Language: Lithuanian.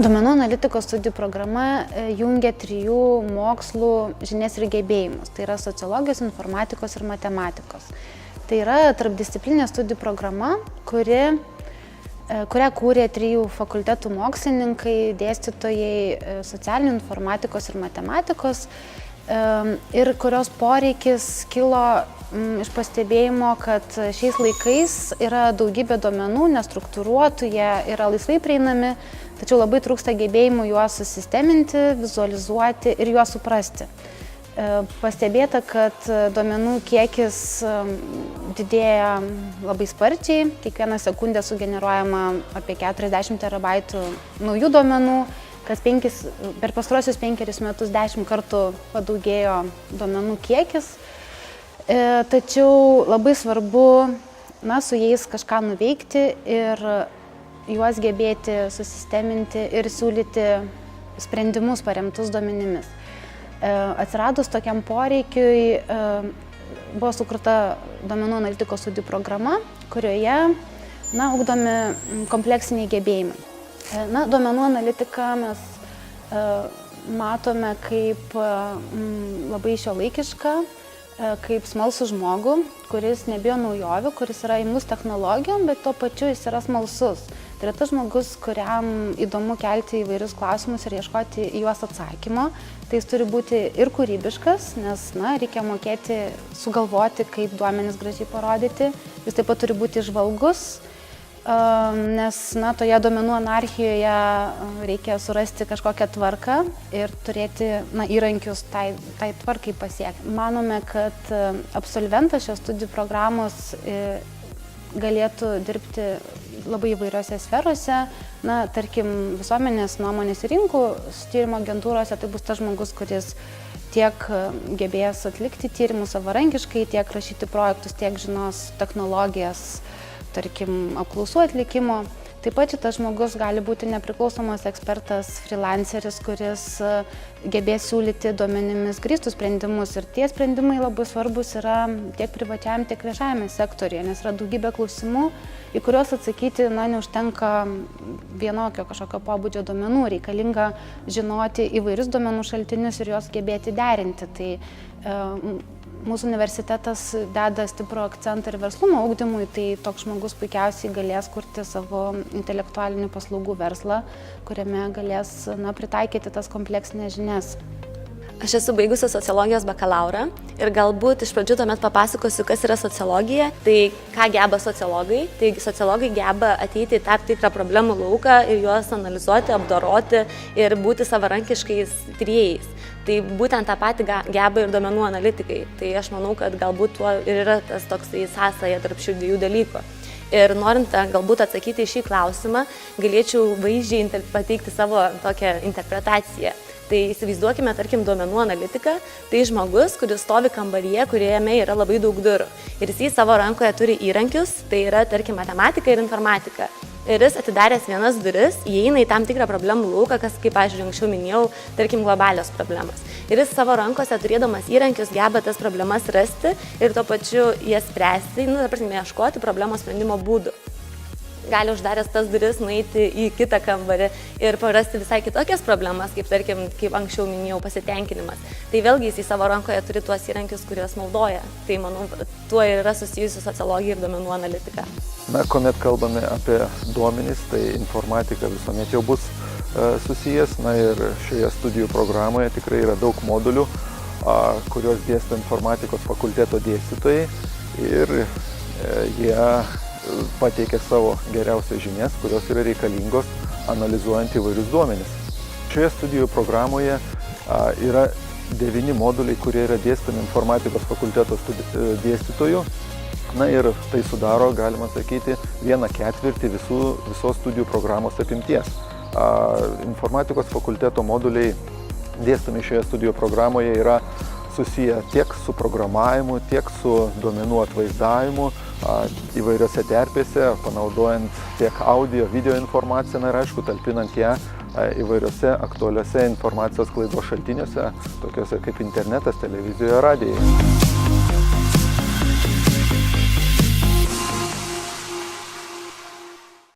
Duomenų analitikos studijų programa jungia 3 mokslų žinias ir gebėjimus. Tai yra sociologijos, informatikos ir matematikos. Tai yra tarpdisciplinė studijų programa, kurią kūrė 3 fakultetų mokslininkai, dėstytojai socialinių, informatikos ir matematikos, ir kurios poreikis kilo iš pastebėjimo, kad šiais laikais yra daugybė duomenų, nestruktūruotų, jie yra laisvai prieinami, tačiau labai trūksta gebėjimų juos susisteminti, vizualizuoti ir juos suprasti. Pastebėta, kad duomenų kiekis didėja labai sparčiai, kiekvieną sekundę sugeneruojama apie 40 terabaitų naujų duomenų, per pastaruosius 5 metus 10 kartų padaugėjo duomenų kiekis. Tačiau labai svarbu su jais kažką nuveikti ir juos gebėti susisteminti ir siūlyti sprendimus paremtus duomenimis. Atsiradus tokiam poreikiui buvo sukurta duomenų analitikos studijų programa, kurioje ugdomi kompleksiniai gebėjimai. Duomenų analitiką mes matome kaip labai šiuolaikišką, kaip smalsų žmogų, kuris nebijo naujovių, kuris yra imlus technologijom, bet tuo pačiu jis yra smalsus. Tai yra tas žmogus, kuriam įdomu kelti įvairius klausimus ir ieškoti į juos atsakymo. Tai jis turi būti ir kūrybiškas, nes reikia mokėti sugalvoti, kaip duomenis gražiai parodyti. Jis taip pat turi būti įžvalgus, nes toje duomenų anarchijoje reikia surasti kažkokią tvarką ir turėti įrankius tai tvarkai pasiekti. Manome, kad absolventas šios studijų programos galėtų dirbti labai įvairiose sferose. Tarkim, visuomenės nuomonės ir rinkų tyrimo agentūrose tai bus tas žmogus, kuris tiek gebės atlikti tyrimus savarankiškai, tiek rašyti projektus, tiek žinos technologijas, tarkim, apklausų atlikimo. Taip pat šitas žmogus gali būti nepriklausomas ekspertas, freelanceris, kuris gebės siūlyti duomenimis grįstus sprendimus. Ir tie sprendimai labai svarbus yra tiek privačiam, tiek viešajame sektoriuje, nes yra daugybė klausimų, į kuriuos atsakyti neužtenka vienokio kažkokio pobūdžio duomenų. Reikalinga žinoti įvairius duomenų šaltinius ir juos gebėti derinti. Tai mūsų universitetas deda stiprų akcentą ir verslumo ugdymui, tai toks žmogus puikiausiai galės kurti savo intelektualinių paslaugų verslą, kuriame galės pritaikyti tas kompleksinės žinias. Aš esu baigusi sociologijos bakalaurą ir galbūt iš pradžių tuomet papasakosiu, kas yra sociologija. Tai ką geba sociologai? Tai sociologai geba ateiti į tam tikrą problemų lauką ir juos analizuoti, apdoroti ir būti savarankiškais tyrėjais. Tai būtent tą patį geba ir duomenų analitikai. Tai aš manau, kad galbūt tuo ir yra tas toksai sąsaja tarp šių 2 dalykų. Ir norint galbūt atsakyti į šį klausimą, galėčiau vaizdžiai pateikti savo tokią interpretaciją. Tai įsivaizduokime, tarkim, duomenų analitiką, tai žmogus, kuris stovi kambaryje, kuriame yra labai daug durų. Ir jis savo rankoje turi įrankius, tai yra, tarkim, matematika ir informatika. Ir jis atidaręs vienas duris, įeina į tam tikrą problemų lauką, kas, kaip aš anksčiau minėjau, tarkim, globalios problemas. Ir jis savo rankose, turėdamas įrankius, geba tas problemas rasti ir tuo pačiu jas spręsti, ieškoti problemos sprendimo būdų. Gali uždaręs tas duris nueiti į kitą kambarį ir parasti visai kitokias problemas, kaip, tarkim, kaip anksčiau minėjau, pasitenkinimas. Tai vėlgi jis į savo rankoje turi tuos įrankius, kuriuos naudoja. Tai, manau, tuo ir yra susijusi sociologija ir duomenų analitika. Kuomet kalbame apie duomenis, tai informatika visuomet jau bus susijęs. Ir šioje studijų programoje tikrai yra daug modulių, kuriuos dėsto informatikos fakulteto dėstytojai ir jie pateikia savo geriausias žinias, kurios yra reikalingos analizuojant įvairius duomenis. Šioje studijų programoje yra 9 moduliai, kurie yra dėstomi informatikos fakulteto dėstytojų. Ir tai sudaro, galima sakyti, 1/4 visos studijų programos apimties. Informatikos fakulteto moduliai dėstomi šioje studijų programoje yra susiję tiek su programavimu, tiek su duomenų atvaizdavimu įvairiose terpėse, panaudojant tiek audio, video informaciją ir, aišku, talpinant ją įvairiose aktualiuose informacijos sklaidos šaltiniuose, tokiuose kaip internetas, televizijoje, radijoje.